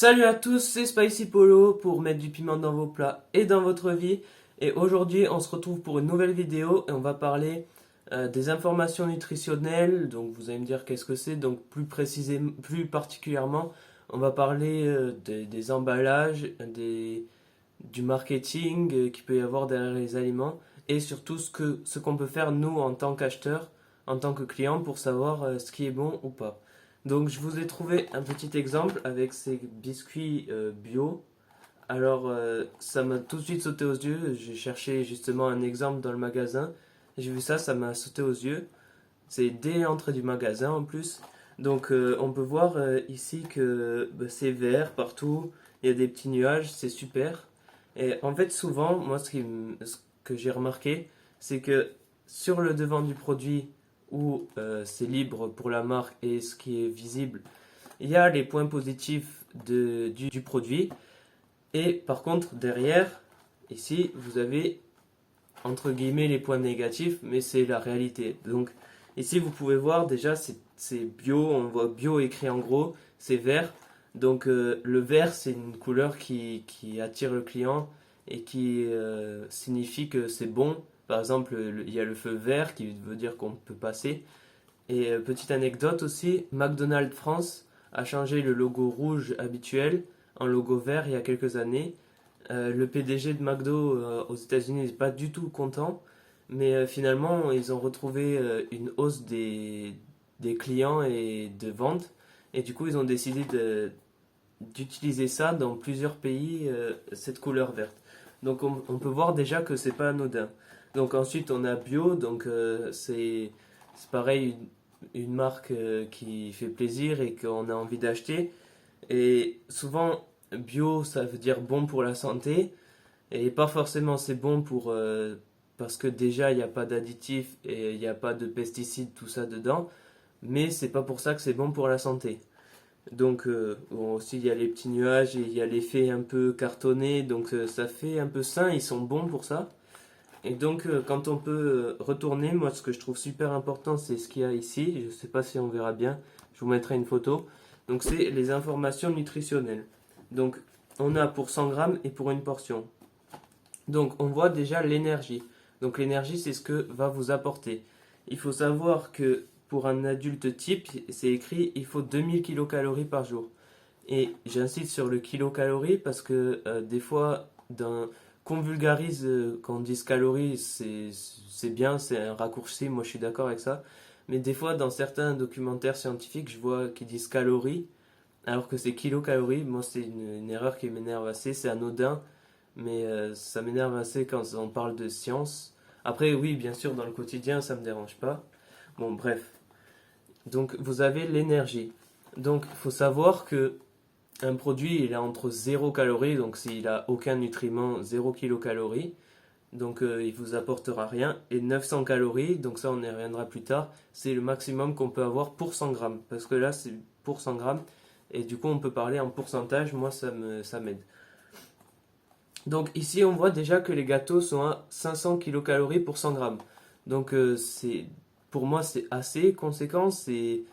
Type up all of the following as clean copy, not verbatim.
Salut à tous, c'est Spicy Polo pour mettre du piment dans vos plats et dans votre vie. Et aujourd'hui, on se retrouve pour une nouvelle vidéo et on va parler des informations nutritionnelles. Donc, vous allez me dire qu'est-ce que c'est. Donc, plus précisément, plus particulièrement, on va parler des emballages, du marketing qu'il peut y avoir derrière les aliments et surtout ce qu'on peut faire nous en tant qu'acheteurs, en tant que clients pour savoir ce qui est bon ou pas. Donc je vous ai trouvé un petit exemple avec ces biscuits bio. Alors ça m'a tout de suite sauté aux yeux. J'ai cherché justement un exemple dans le magasin. J'ai vu ça, ça m'a sauté aux yeux. C'est dès l'entrée du magasin en plus. Donc on peut voir ici que c'est vert partout. Il y a des petits nuages, c'est super. Et en fait souvent, moi ce que j'ai remarqué, c'est que sur le devant du produit où c'est libre pour la marque et ce qui est visible, il y a les points positifs du produit. Et par contre, derrière, ici, vous avez entre guillemets les points négatifs, mais c'est la réalité. Donc ici, vous pouvez voir déjà, c'est bio, on voit bio écrit en gros, c'est vert. Donc le vert, c'est une couleur qui attire le client et qui signifie que c'est bon. Par exemple, il y a le feu vert qui veut dire qu'on peut passer. Et petite anecdote aussi, McDonald's France a changé le logo rouge habituel en logo vert il y a quelques années. Le PDG de McDo aux États-Unis n'est pas du tout content, mais finalement ils ont retrouvé une hausse des clients et de ventes, et du coup ils ont décidé d'utiliser ça dans plusieurs pays, cette couleur verte. Donc on peut voir déjà que c'est pas anodin. Donc ensuite on a bio, donc c'est pareil une marque qui fait plaisir et qu'on a envie d'acheter. Et souvent bio ça veut dire bon pour la santé et pas forcément c'est bon pour parce que déjà il n'y a pas d'additifs et il n'y a pas de pesticides tout ça dedans, mais c'est pas pour ça que c'est bon pour la santé. Donc bon, aussi il y a les petits nuages et il y a l'effet un peu cartonné, donc ça fait un peu sain, ils sont bons pour ça. Et donc quand on peut retourner, moi ce que je trouve super important c'est ce qu'il y a ici, je sais pas si on verra bien, je vous mettrai une photo. Donc c'est les informations nutritionnelles. Donc on a pour 100 grammes et pour une portion. Donc on voit déjà l'énergie. Donc l'énergie c'est ce que va vous apporter. Il faut savoir que pour un adulte type, c'est écrit il faut 2000 kilocalories par jour. Et j'insiste sur le kilocalories parce que des fois, qu'on vulgarise quand on dit calories, c'est bien, c'est un raccourci, moi je suis d'accord avec ça. Mais des fois, dans certains documentaires scientifiques, je vois qu'ils disent calories, alors que c'est kilocalories. Moi, c'est une erreur qui m'énerve assez, c'est anodin, mais ça m'énerve assez quand on parle de science. Après, oui, bien sûr, dans le quotidien, ça me dérange pas. Bon, bref. Donc, vous avez l'énergie. Donc, il faut savoir que un produit, il a entre 0 calories, donc s'il a aucun nutriment, 0 kilocalories, donc il vous apportera rien, et 900 calories, donc ça on y reviendra plus tard, c'est le maximum qu'on peut avoir pour 100 grammes, parce que là c'est pour 100 grammes, et du coup on peut parler en pourcentage, moi ça m'aide. Donc ici on voit déjà que les gâteaux sont à 500 kilocalories pour 100 grammes, donc pour moi c'est assez conséquent, c'est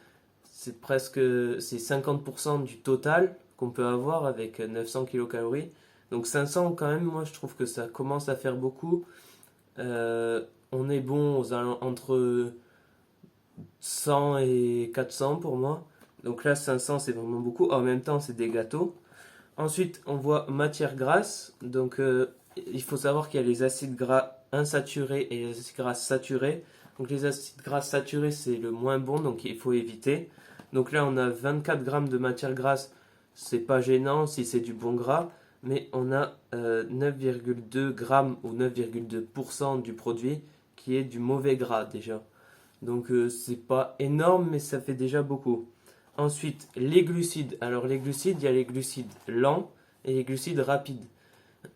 presque c'est 50% du total qu'on peut avoir avec 900 kilocalories. Donc 500 quand même, moi je trouve que ça commence à faire beaucoup. On est bon entre 100 et 400 pour moi. Donc là 500 c'est vraiment beaucoup. En même temps c'est des gâteaux. Ensuite on voit matière grasse. Donc il faut savoir qu'il y a les acides gras insaturés et les acides gras saturés. Donc les acides gras saturés c'est le moins bon donc il faut éviter. Donc là, on a 24 grammes de matière grasse. C'est pas gênant si c'est du bon gras, mais on a 9,2 grammes ou 9,2% du produit qui est du mauvais gras déjà. Donc c'est pas énorme, mais ça fait déjà beaucoup. Ensuite, les glucides. Alors les glucides, il y a les glucides lents et les glucides rapides.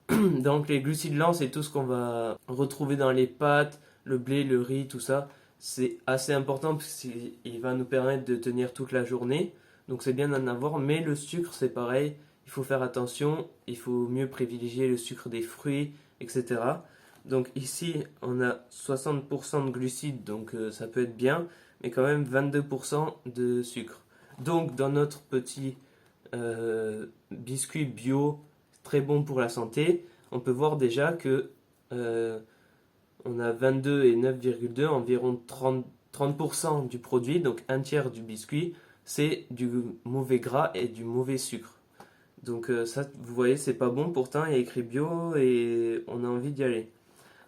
Donc les glucides lents, c'est tout ce qu'on va retrouver dans les pâtes, le blé, le riz, tout ça. C'est assez important parce qu'il va nous permettre de tenir toute la journée. Donc c'est bien d'en avoir, mais le sucre c'est pareil. Il faut faire attention, il faut mieux privilégier le sucre des fruits, etc. Donc ici on a 60% de glucides, donc ça peut être bien, mais quand même 22% de sucre. Donc dans notre petit biscuits bio très bons pour la santé, on peut voir déjà que on a 22 et 9,2, environ 30% du produit, donc un tiers du biscuit, c'est du mauvais gras et du mauvais sucre. Donc ça, vous voyez, c'est pas bon, pourtant il y a écrit bio et on a envie d'y aller.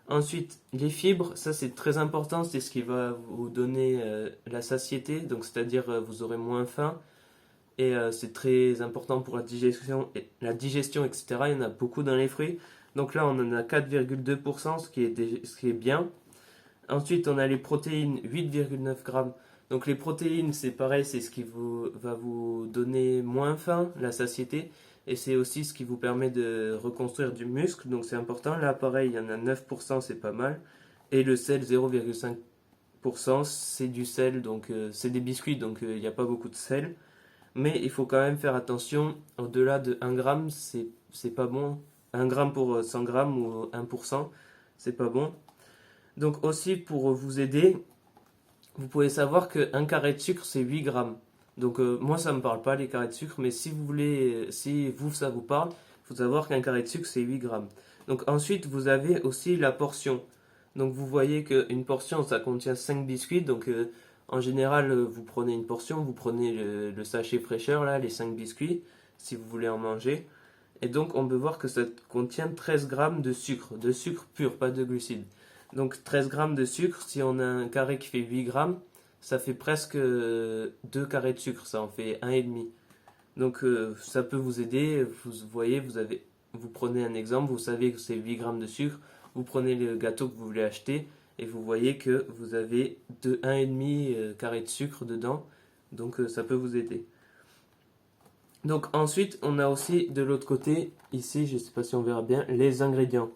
Ensuite, les fibres, ça c'est très important, c'est ce qui va vous donner la satiété, donc c'est-à-dire vous aurez moins faim et c'est très important pour la digestion, etc. Il y en a beaucoup dans les fruits. Donc là, on en a 4,2%, ce qui est bien. Ensuite, on a les protéines, 8,9 grammes. Donc les protéines, c'est pareil, c'est ce qui va vous donner moins faim, la satiété. Et c'est aussi ce qui vous permet de reconstruire du muscle. Donc c'est important. Là, pareil, il y en a 9%, c'est pas mal. Et le sel, 0,5%, c'est du sel. Donc c'est des biscuits, donc il n'y a pas beaucoup de sel. Mais il faut quand même faire attention. Au-delà de 1 gramme, c'est pas bon. 1 gramme pour 100 grammes ou 1%, c'est pas bon. Donc aussi pour vous aider, vous pouvez savoir qu'un carré de sucre c'est 8 grammes. Donc moi ça me parle pas les carrés de sucre, mais si vous voulez, si vous ça vous parle, il faut savoir qu'un carré de sucre c'est 8 grammes. Donc ensuite vous avez aussi la portion. Donc vous voyez qu'une portion ça contient 5 biscuits. Donc en général vous prenez une portion, vous prenez le sachet fraîcheur là, les 5 biscuits, si vous voulez en manger. Et donc on peut voir que ça contient 13 grammes de sucre pur, pas de glucides. Donc 13 grammes de sucre, si on a un carré qui fait 8 grammes, ça fait presque 2 carrés de sucre, ça en fait 1,5. Donc ça peut vous aider, vous voyez, vous prenez un exemple, vous savez que c'est 8 grammes de sucre, vous prenez le gâteau que vous voulez acheter et vous voyez que vous avez 1,5 carré de sucre dedans, donc ça peut vous aider. Donc ensuite, on a aussi de l'autre côté, ici, je ne sais pas si on verra bien, les ingrédients.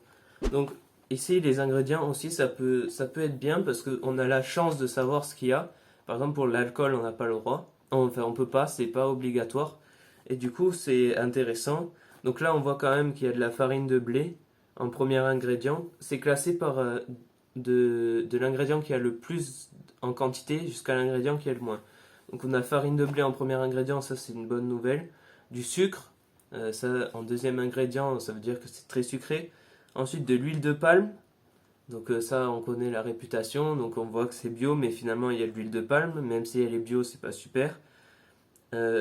Donc ici, les ingrédients aussi, ça peut être bien parce qu'on a la chance de savoir ce qu'il y a. Par exemple, pour l'alcool, on n'a pas le droit. Enfin, on peut pas, c'est pas obligatoire. Et du coup, c'est intéressant. Donc là, on voit quand même qu'il y a de la farine de blé en premier ingrédient. C'est classé par de l'ingrédient qui a le plus en quantité jusqu'à l'ingrédient qui a le moins. Donc on a farine de blé en premier ingrédient, ça c'est une bonne nouvelle. Du sucre, ça en deuxième ingrédient, ça veut dire que c'est très sucré. Ensuite de l'huile de palme, donc ça on connaît la réputation, donc on voit que c'est bio, mais finalement il y a de l'huile de palme, même si elle est bio, c'est pas super.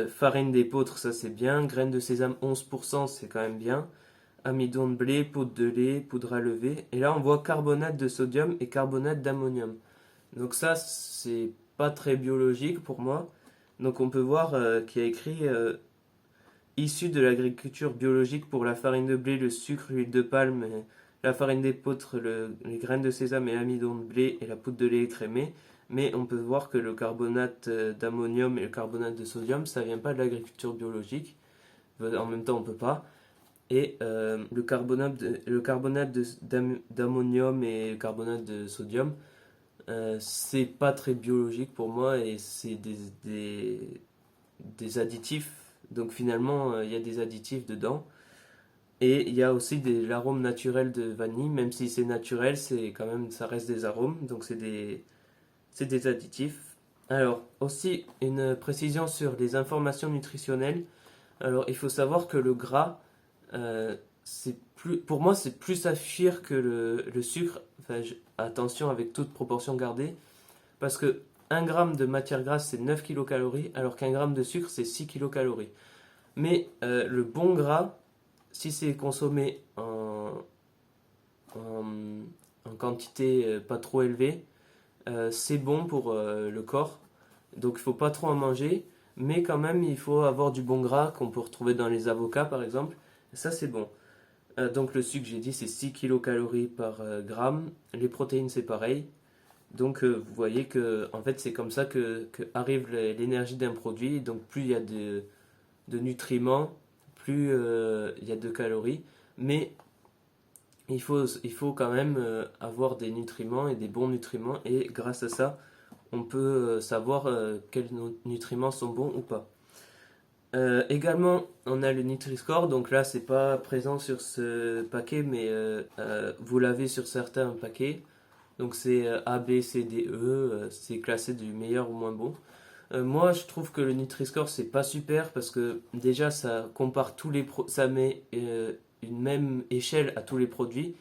Farine d'épeautre, ça c'est bien. Graines de sésame 11%, c'est quand même bien. Amidon de blé, poudre de lait, poudre à lever. Et là on voit carbonate de sodium et carbonate d'ammonium. Donc ça c'est pas très biologique pour moi. Donc on peut voir qu'il y a écrit issu de l'agriculture biologique pour la farine de blé, le sucre, l'huile de palme, la farine d'épeautre, les graines de sésame et l'amidon de blé et la poudre de lait écrémée. Mais on peut voir que le carbonate d'ammonium et le carbonate de sodium, ça vient pas de l'agriculture biologique. En même temps, on peut pas. Et le carbonate d'ammonium et le carbonate de sodium, c'est pas très biologique pour moi et c'est des additifs. Donc finalement, il y a des additifs dedans. Et il y a aussi l'arôme naturel de vanille, même si c'est naturel, c'est quand même, ça reste des arômes, donc c'est des additifs. Alors, aussi une précision sur les informations nutritionnelles. Alors, il faut savoir que le gras, pour moi, c'est plus saphir que le sucre. Enfin, attention avec toute proportion gardée, parce que 1 gramme de matière grasse, c'est 9 kilocalories, alors qu'un gramme de sucre, c'est 6 kilocalories. Mais le bon gras, si c'est consommé en quantité pas trop élevée, c'est bon pour le corps. Donc il ne faut pas trop en manger, mais quand même il faut avoir du bon gras qu'on peut retrouver dans les avocats par exemple. Ça c'est bon. Donc le sucre, j'ai dit, c'est 6 kilocalories par gramme. Les protéines, c'est pareil. Donc vous voyez que en fait c'est comme ça que arrive l'énergie d'un produit. Donc plus il y a de nutriments, plus il y a de calories. Mais il faut quand même avoir des nutriments et des bons nutriments. Et grâce à ça, on peut savoir quels nutriments sont bons ou pas. Également, on a le Nutri-Score, donc là c'est pas présent sur ce paquet, mais vous l'avez sur certains paquets. Donc c'est A, B, C, D, E, c'est classé du meilleur au moins bon. Moi, je trouve que le Nutri-Score, c'est pas super parce que déjà, ça compare ça met une même échelle à tous les produits.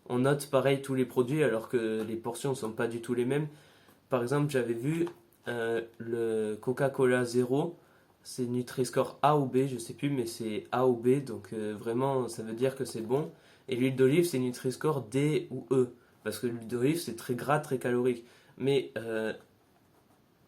On note pareil tous les produits alors que les portions sont pas du tout les mêmes. Par exemple, j'avais vu le Coca-Cola Zero, c'est Nutri-Score A ou B, je sais plus, mais c'est A ou B, donc vraiment, ça veut dire que c'est bon. Et l'huile d'olive, c'est Nutri-Score D ou E, parce que l'huile d'olive, c'est très gras, très calorique. Mais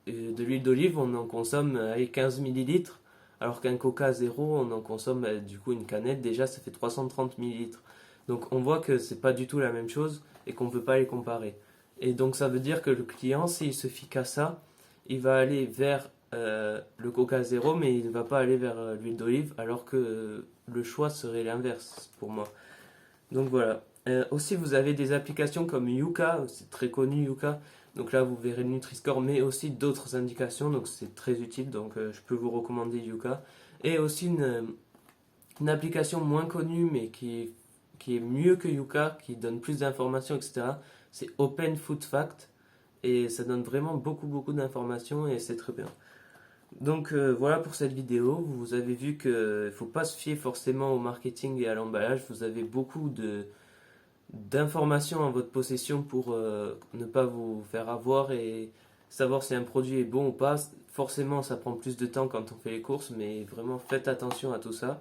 de l'huile d'olive, on en consomme 15 millilitres, alors qu'un Coca Zéro, on en consomme du coup une canette, déjà ça fait 330 millilitres. Donc on voit que c'est pas du tout la même chose et qu'on peut pas les comparer. Et donc ça veut dire que le client, s'il se fie qu'à ça, il va aller vers le Coca Zéro, mais il ne va pas aller vers l'huile d'olive, alors que le choix serait l'inverse pour moi. Donc voilà. Aussi, vous avez des applications comme Yuka, c'est très connu Yuka. Donc là, vous verrez le Nutri-Score, mais aussi d'autres indications, donc c'est très utile. Donc je peux vous recommander Yuka. Et aussi une application moins connue, mais qui est mieux que Yuka, qui donne plus d'informations, etc. C'est Open Food Fact. Et ça donne vraiment beaucoup d'informations et c'est très bien. Donc voilà pour cette vidéo. Vous avez vu qu'il ne faut pas se fier forcément au marketing et à l'emballage. Vous avez beaucoup d'informations en votre possession pour ne pas vous faire avoir et savoir si un produit est bon ou pas. Forcément, ça prend plus de temps quand on fait les courses, mais vraiment faites attention à tout ça.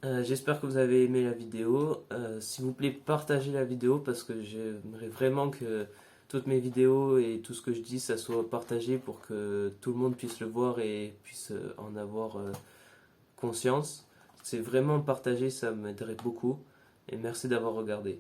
J'espère que vous avez aimé la vidéo. S'il vous plaît, partagez la vidéo parce que j'aimerais vraiment que toutes mes vidéos et tout ce que je dis, ça soit partagé pour que tout le monde puisse le voir et puisse en avoir conscience. C'est vraiment partagé, ça m'aiderait beaucoup. Et merci d'avoir regardé.